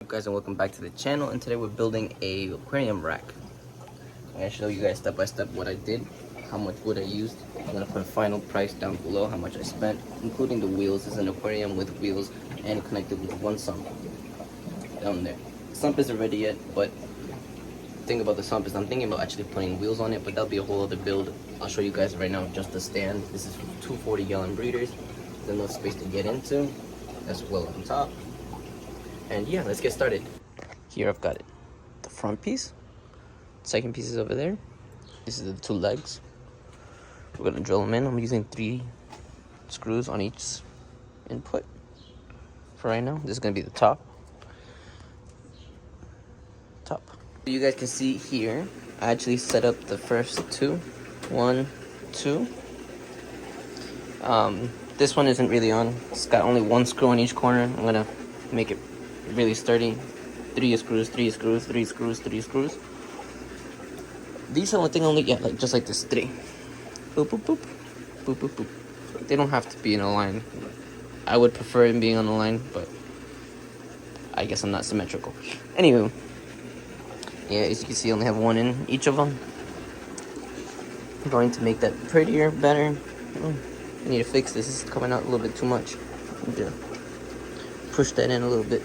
Hey guys, and welcome back to the channel. And today we're building a aquarium rack. I'm gonna show you guys step by step what I did, how much wood I used. I'm gonna put a final price down below, how much I spent, including the wheels. This is an aquarium with wheels and connected with one sump down there. The sump isn't ready yet, but the thing about the sump is I'm thinking about actually putting wheels on it, but that'll be a whole other build. I'll show you guys right now just the stand. This is 240-gallon breeders. There's enough space to get into, as well on top. And yeah, let's get started. Here I've got it. The front piece. Second piece is over there. This is the two legs. We're gonna drill them in. I'm using 3 screws on each input for right now. This is gonna be the top. You guys can see here, I actually set up the first 2. 1, 2. This one isn't really on. It's got only 1 screw on each corner. I'm gonna make it really sturdy. 3 screws, 3 screws, 3 screws, 3 screws. These are like just like this, 3. Boop, boop, boop. Boop, boop, boop. They don't have to be in a line. I would prefer them being on the line, but I guess I'm not symmetrical. Anywho, yeah, as you can see, I only have 1 in each of them. I'm going to make that prettier, better. I need to fix this. This is coming out a little bit too much. I need to push that in a little bit.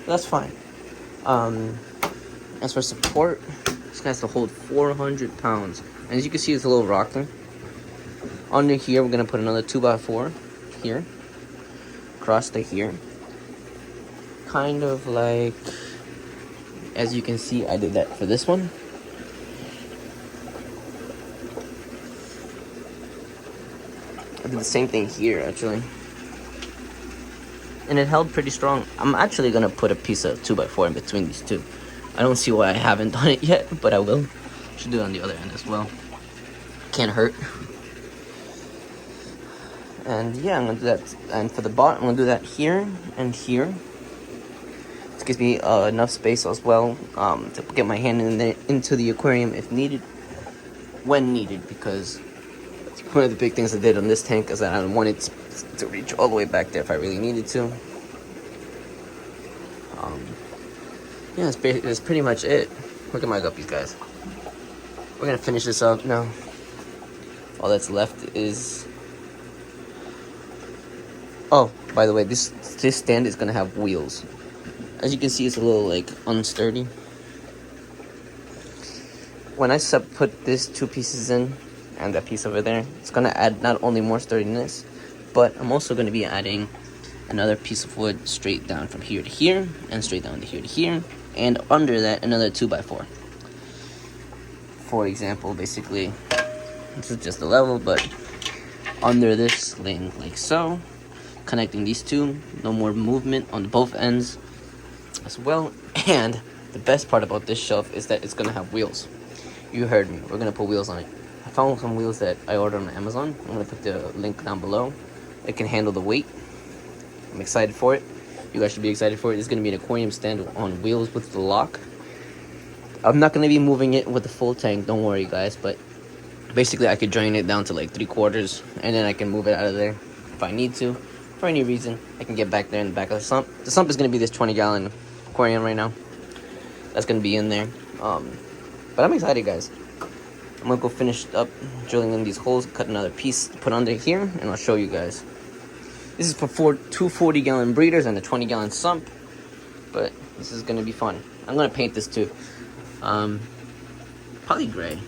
That's fine. As for support, this has to hold 400 pounds. And as you can see, it's a little rocky. Under here, we're going to put another 2x4 here. Across to here. Kind of like, as you can see, I did that for this one. I did the same thing here, actually. And it held pretty strong. I'm actually going to put a piece of 2x4 in between these two. I don't see why I haven't done it yet, but I will. Should do it on the other end as well. Can't hurt. And yeah, I'm going to do that. And for the bottom, I'm going to do that here and here. This gives me enough space as well to get my hand into the aquarium if needed. When needed, because one of the big things I did on this tank is that I wanted to reach all the way back there if I really needed to. Yeah, that's pretty much it. Look at my guppies, guys. We're gonna finish this up now. All that's left is... Oh, by the way, this stand is gonna have wheels. As you can see, it's a little like unsturdy. When I put these 2 pieces in and that piece over there, it's gonna add not only more sturdiness, but I'm also gonna be adding another piece of wood straight down from here to here, and straight down to here to here, and under that another 2x4. For example, basically, this is just the level, but under this, laying like so, connecting these two, no more movement on both ends as well. And the best part about this shelf is that it's gonna have wheels. You heard me, we're gonna put wheels on it. I found some wheels that I ordered on Amazon. I'm gonna put the link down below. It can handle the weight. I'm excited for it. You guys should be excited for it. It's gonna be an aquarium stand on wheels with the lock. I'm not gonna be moving it with the full tank, don't worry guys, but basically I could drain it down to like 3/4 and then I can move it out of there if I need to. For any reason, I can get back there in the back of the sump. The sump is gonna be this 20-gallon aquarium right now. That's gonna be in there. But I'm excited, guys. I'm gonna go finish up drilling in these holes, cut another piece to put under here, and I'll show you guys. This is for 2 40-gallon breeders and a 20-gallon sump, but this is gonna be fun. I'm gonna paint this too. Probably gray,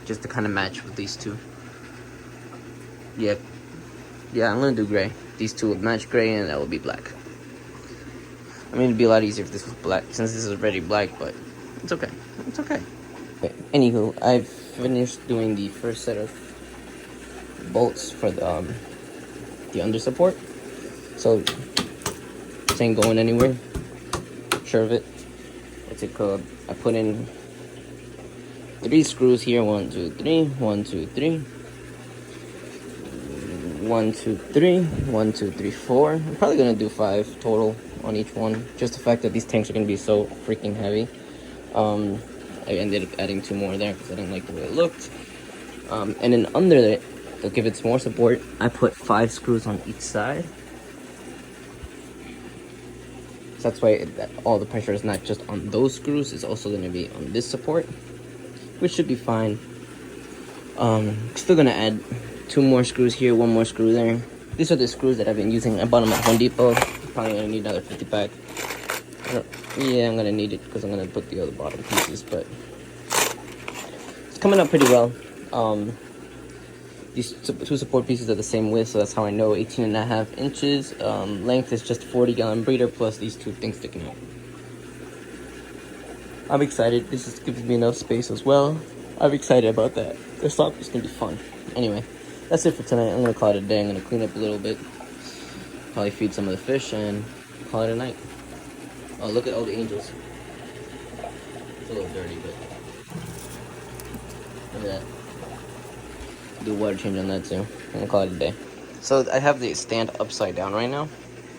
just to kind of match with these two. Yeah, I'm gonna do gray. These two would match gray, and that would be black. I mean, it'd be a lot easier if this was black, since this is already black, but it's okay. It's okay. Okay, anywho, I've finished doing the first set of bolts for the under support. So this ain't going anywhere. Sure of it. What's it called? I put in 3 screws here. 1, 2, 3. 1, 2, 3. 1, 2, 3. 1, 2, 3, 4. I'm probably gonna do 5 total on each one. Just the fact that these tanks are gonna be so freaking heavy. I ended up adding 2 more there because I didn't like the way it looked. And then under it, to give it some more support, I put 5 screws on each side. So that's why all the pressure is not just on those screws, it's also going to be on this support, which should be fine. Still going to add 2 more screws here, 1 more screw there. These are the screws that I've been using. I bought them at Home Depot. Probably going to need another 50 pack. Yeah, I'm going to need it because I'm going to put the other bottom pieces, but it's coming out pretty well. These 2 support pieces are the same width, so that's how I know 18.5 inches. Length is just 40-gallon breeder plus these 2 things sticking out. I'm excited. This gives me enough space as well. I'm excited about that. This top is going to be fun. Anyway, that's it for tonight. I'm going to call it a day. I'm going to clean up a little bit. Probably feed some of the fish and call it a night. Oh, look at all the angels. It's a little dirty, but look at that. Do a water change on that too. I'm gonna call it a day. So I have the stand upside down right now.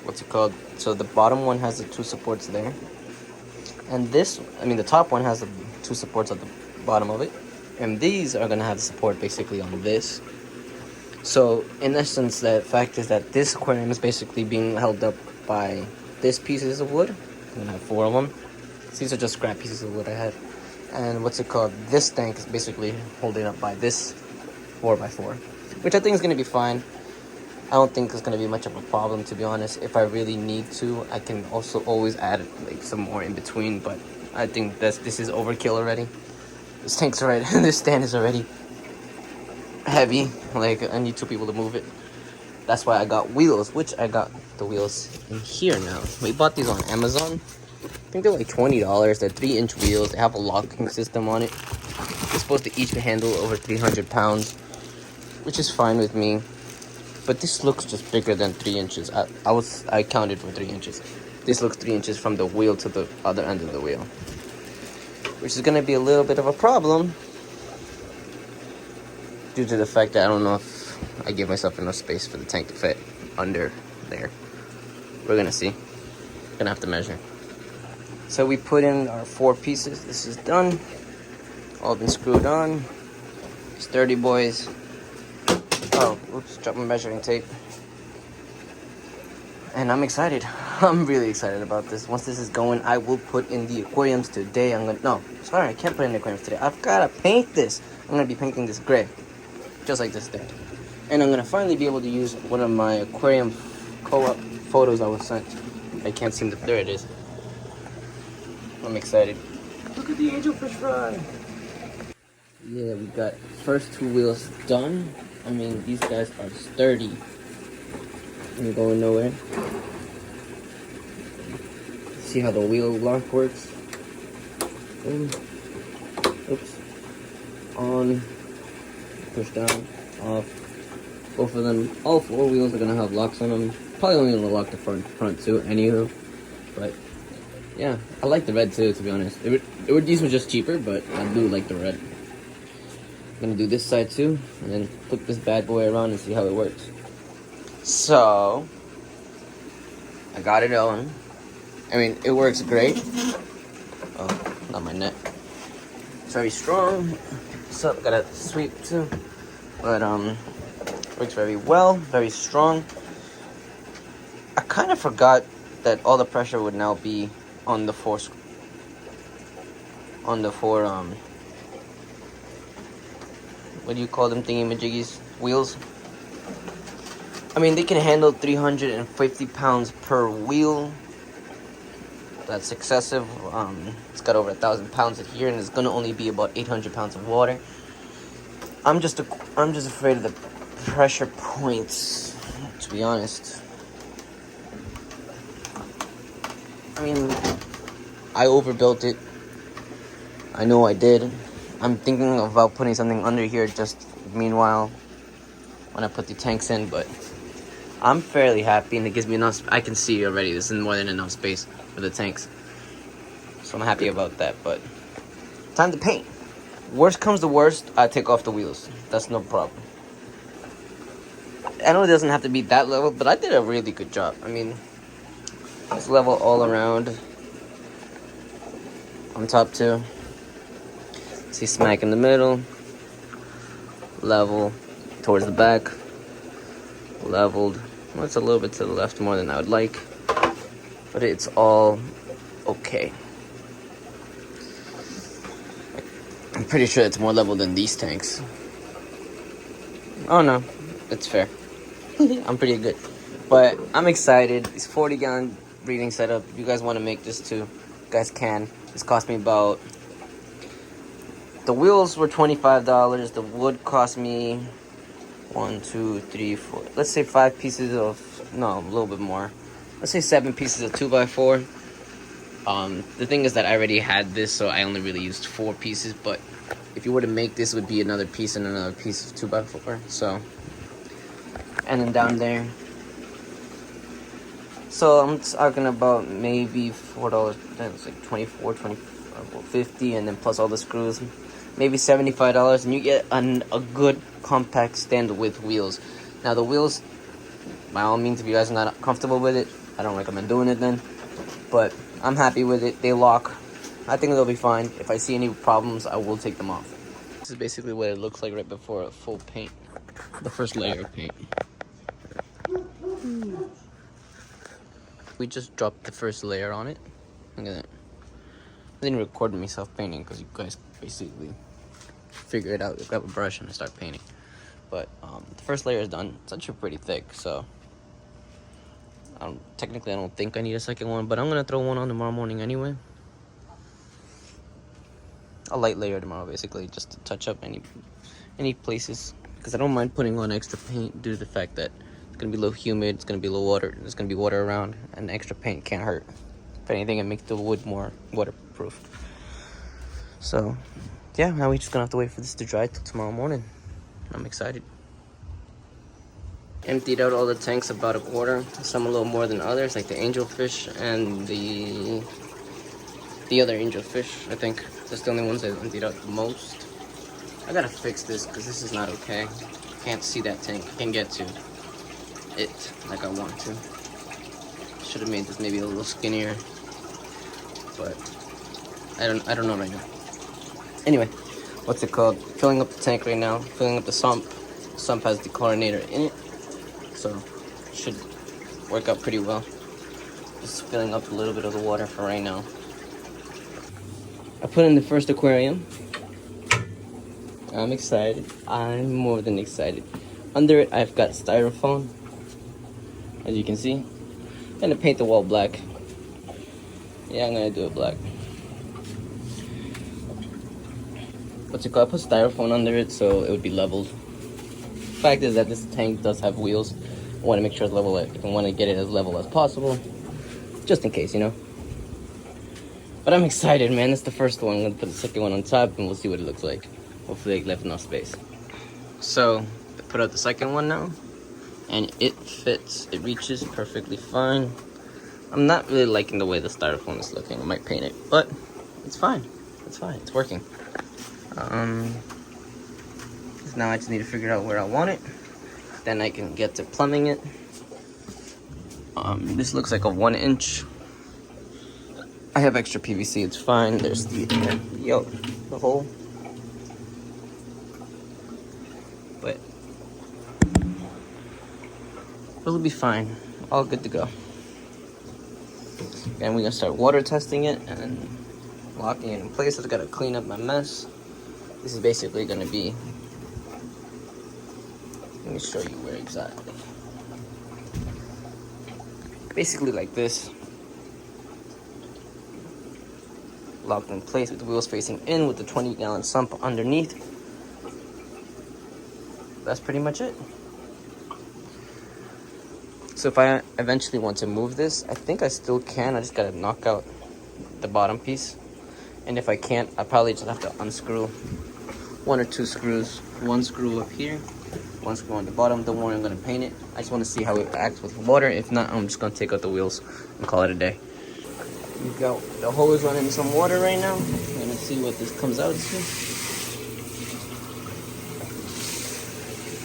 What's it called? So the bottom one has the 2 supports there. And this, the top one has the 2 supports at the bottom of it. And these are gonna have the support basically on this. So in essence, the fact is that this aquarium is basically being held up by this pieces of wood. I'm gonna have 4 of them. These are just scrap pieces of wood I had. And what's it called? This tank is basically holding up by this 4x4, which I think is gonna be fine. I don't think it's gonna be much of a problem, to be honest. If I really need to, I can also always add like some more in between. But I think this is overkill already. This tank's already, this stand is already heavy. Like I need 2 people to move it. That's why I got wheels, which I got the wheels in here now. We bought these on Amazon. I think they're like $20. They're 3-inch wheels. They have a locking system on it. They're supposed to each handle over 300 pounds, which is fine with me. But this looks just bigger than 3 inches. I counted for 3 inches. This looks 3 inches from the wheel to the other end of the wheel, which is gonna be a little bit of a problem due to the fact that I don't know if I give myself enough space for the tank to fit under there. We're gonna see. Gonna have to measure. So we put in our 4 pieces. This is done. All been screwed on. Sturdy boys. Oh, oops, dropped my measuring tape. And I'm excited. I'm really excited about this. Once this is going, I will put in the aquariums today. I can't put in the aquariums today. I've gotta paint this. I'm gonna be painting this gray, just like this there. And I'm gonna finally be able to use one of my aquarium co-op photos I was sent. I can't seem to, there it is. I'm excited. Look at the angelfish fry. Yeah, we got first 2 wheels done. These guys are sturdy. Ain't going nowhere. See how the wheel lock works? Boom. Oops. On. Push down. Off. Both of them, all 4 wheels are gonna have locks on them. Probably only gonna lock the front too, anywho. But yeah, I like the red too, to be honest. These were just cheaper, but I do like the red. I'm gonna do this side too, and then flip this bad boy around and see how it works. So I got it on. It works great. Oh, not my net. It's very strong. So I gotta sweep too. But works very well, very strong. I kind of forgot that all the pressure would now be on the 4 what do you call them thingy-majiggies? Wheels. They can handle 350 pounds per wheel. That's excessive. It's got over 1,000 pounds in here, and it's gonna only be about 800 pounds of water. I'm just afraid of the pressure points, to be honest. I overbuilt it. I know I did. I'm thinking about putting something under here just meanwhile when I put the tanks in, but I'm fairly happy, and it gives me enough. I can see already this is more than enough space for the tanks, so I'm happy about that. But time to paint. Worst comes to worst, I take off the wheels. That's no problem. I know it doesn't have to be that level, but I did a really good job. It's level all around. On top too. See, smack in the middle. Level towards the back. Leveled. Well, it's a little bit to the left more than I would like. but it's all okay. I'm pretty sure it's more level than these tanks. Oh no, it's fair. I'm pretty good. But I'm excited. It's 40-gallon breeding setup. If you guys want to make this too, you guys can. This cost me about... The wheels were $25. The wood cost me 1, 2, 3, 4. Let's say 5 pieces of... No, a little bit more. Let's say 7 pieces of 2x4. The thing is that I already had this, so I only really used 4 pieces. But if you were to make this, it would be another piece and another piece of 2x4. So, and then down there. So I'm talking about maybe $4. That's like 24, 50, and then plus all the screws, maybe $75, and you get a good compact stand with wheels. Now the wheels, by all means, if you guys are not comfortable with it, I don't recommend doing it then. But I'm happy with it. They lock. I think they'll be fine. If I see any problems, I will take them off. This is basically what it looks like right before a full paint. The first layer of paint. We just dropped the first layer on it. Look at that. I didn't record myself painting because you guys basically figure it out. You grab a brush and start painting. But the first layer is done. It's actually pretty thick, so technically I don't think I need a second one, but I'm gonna throw one on tomorrow morning anyway. A light layer tomorrow, basically, just to touch up any places, because I don't mind putting on extra paint due to the fact that it's gonna be a little humid, it's gonna be a little water, there's gonna be water around, and extra paint can't hurt. If anything, it makes the wood more waterproof. So yeah, now we're just gonna have to wait for this to dry till tomorrow morning. I'm excited. Emptied out all the tanks about a quarter, some a little more than others, like the angelfish and the other angelfish. I think that's the only ones that emptied out the most. I gotta fix this because this is not okay. Can't see that tank. Can't get to it like I want to. Should have made this maybe a little skinnier, but I don't know right now. Anyway, what's it called? Filling up the tank right now. Filling up the sump. The sump has the chlorinator in it, so should work out pretty well. Just filling up a little bit of the water for right now. I put in the first aquarium. I'm excited. I'm more than excited. Under it, I've got styrofoam. As you can see, I'm gonna paint the wall black. Yeah, I'm gonna do it black. What's it called? I put styrofoam under it so it would be leveled. Fact is that this tank does have wheels. I want to make sure it's level. I want to get it as level as possible, just in case, you know. But I'm excited, man. It's the first one. I'm gonna put the second one on top, and we'll see what it looks like. Hopefully, I left enough space. So I put out the second one now, and it fits. It reaches perfectly fine. I'm not really liking the way the styrofoam is looking. I might paint it, but it's fine. It's fine. It's working. Now I just need to figure out where I want it. Then I can get to plumbing it. This looks like a 1-inch. I have extra PVC, it's fine. There's the hole. But it'll be fine. All good to go. And we're gonna start water testing it and locking it in place. I've got to clean up my mess. This is basically gonna be, let me show you where exactly. Basically like this. Locked in place with the wheels facing in with the 20-gallon sump underneath. That's pretty much it. So if I eventually want to move this, I think I still can. I just gotta knock out the bottom piece. And if I can't, I probably just have to unscrew 1 or 2 screws. 1 screw up here, 1 screw on the bottom. Don't worry, I'm gonna paint it. I just want to see how it acts with water. If not, I'm just gonna take out the wheels and call it a day. We've got the hose running some water right now. I'm gonna see what this comes out to.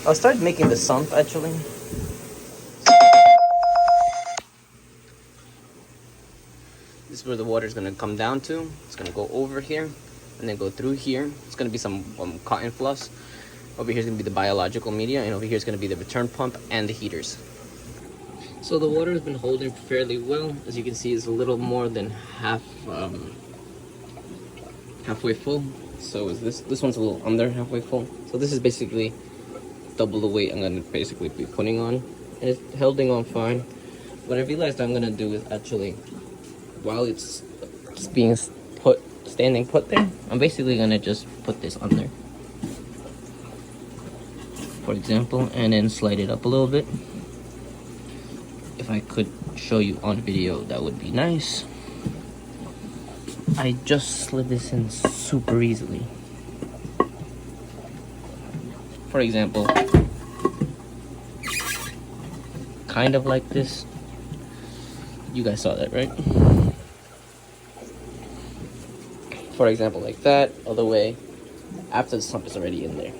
I'll start making the sump actually. This is where the water is gonna come down to. It's gonna go over here and then go through here. It's gonna be some cotton fluffs. Over here is gonna be the biological media, and over here is gonna be the return pump and the heaters. So the water has been holding fairly well. As you can see, it's a little more than halfway full. So is this one's a little under halfway full. So this is basically double the weight I'm gonna basically be putting on, and it's holding on fine. What I realized I'm gonna do is actually, while it's just being standing put there, I'm basically gonna just put this under, for example, and then slide it up a little bit. If I could show you on video, that would be nice. I just slid this in super easily. For example, kind of like this. You guys saw that, right? For example, like that, all the way after the sump is already in there.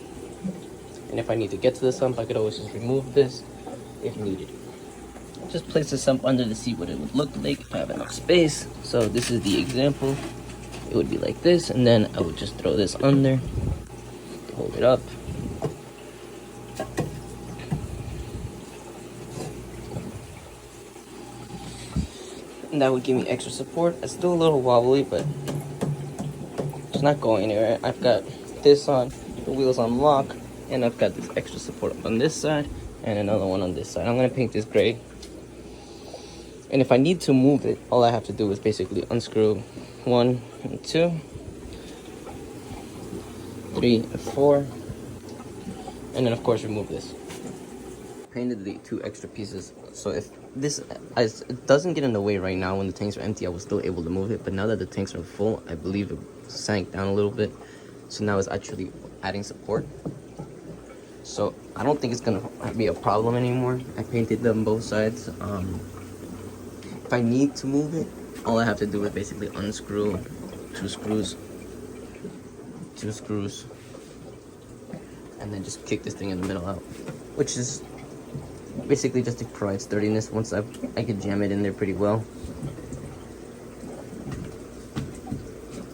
And if I need to get to the sump, I could always just remove this if needed. Just place the sump under to see what it would look like if I have enough space. So this is the example. It would be like this, and then I would just throw this under to hold it up. And that would give me extra support. It's still a little wobbly, but it's not going anywhere. I've got this on, the wheels on lock, and I've got this extra support on this side and another one on this side. I'm gonna paint this gray. And if I need to move it, all I have to do is basically unscrew 1 and 2, 3 and 4, and then of course remove this. Painted the 2 extra pieces, so if this it doesn't get in the way right now. When the tanks are empty, I was still able to move it, but now that the tanks are full, I believe it sank down a little bit, so now it's actually adding support. So I don't think it's gonna be a problem anymore. I painted them both sides. If I need to move it, all I have to do is basically unscrew 2 screws, and then just kick this thing in the middle out, which is basically just to provide sturdiness. Once I could jam it in there pretty well.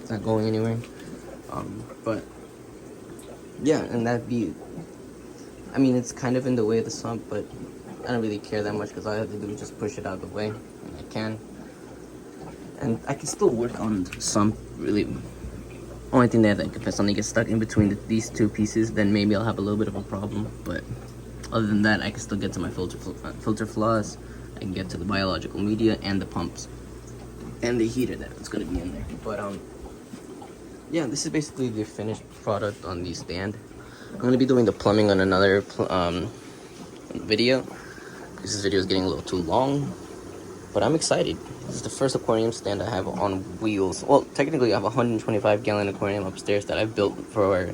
It's not going anywhere. But yeah, and that'd be, I mean, it's kind of in the way of the sump, but I don't really care that much because all I have to do is just push it out of the way, and I can. And I can still work on the sump, really. Only thing that if something gets stuck in between these 2 pieces, then maybe I'll have a little bit of a problem. But other than that, I can still get to my filter flaws. I can get to the biological media and the pumps and the heater that's going to be in there. But yeah, this is basically the finished product on the stand. I'm going to be doing the plumbing on another video. This video is getting a little too long, but I'm excited. This is the first aquarium stand I have on wheels. Well, technically I have a 125-gallon aquarium upstairs that I built for,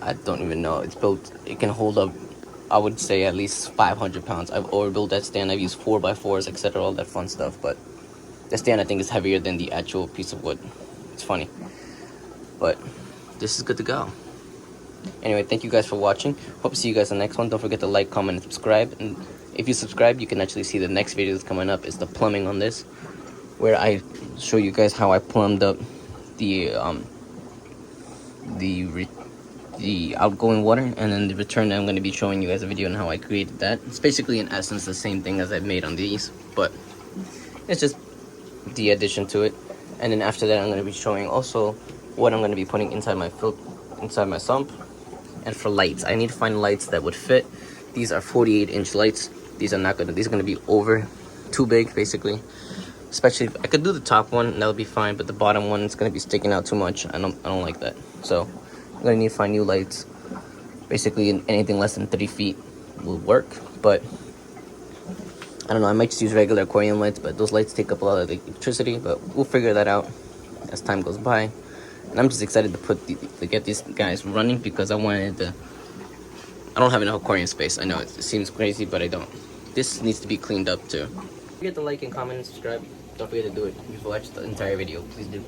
I don't even know, it's built, it can hold up, I would say, at least 500 pounds. I've overbuilt that stand. I've used 4x4s, etc., all that fun stuff, but the stand I think is heavier than the actual piece of wood. It's funny, but this is good to go. Anyway, thank you guys for watching. Hope to see you guys in the next one. Don't forget to like, comment, and subscribe. And if you subscribe, you can actually see the next video that's coming up is the plumbing on this, where I show you guys how I plumbed up the outgoing water, and then the return. I'm going to be showing you guys a video on how I created that. It's basically in essence the same thing as I've made on these, but it's just the addition to it. And then after that, I'm going to be showing also what I'm going to be putting inside my sump. And for lights, I need to find lights that would fit. These are 48-inch lights. These are not gonna. These are gonna be too big, basically. Especially if I could do the top one, and that would be fine. But the bottom one is gonna be sticking out too much. I don't like that. So I'm gonna need to find new lights. Basically, anything less than 30 feet will work. But I don't know. I might just use regular aquarium lights, but those lights take up a lot of the electricity. But we'll figure that out as time goes by. And I'm just excited to get these guys running because I don't have enough aquarium space. I know it seems crazy, but I don't. This needs to be cleaned up too. Don't forget to like and comment and subscribe. Don't forget to do it. If you've watched the entire video, please do.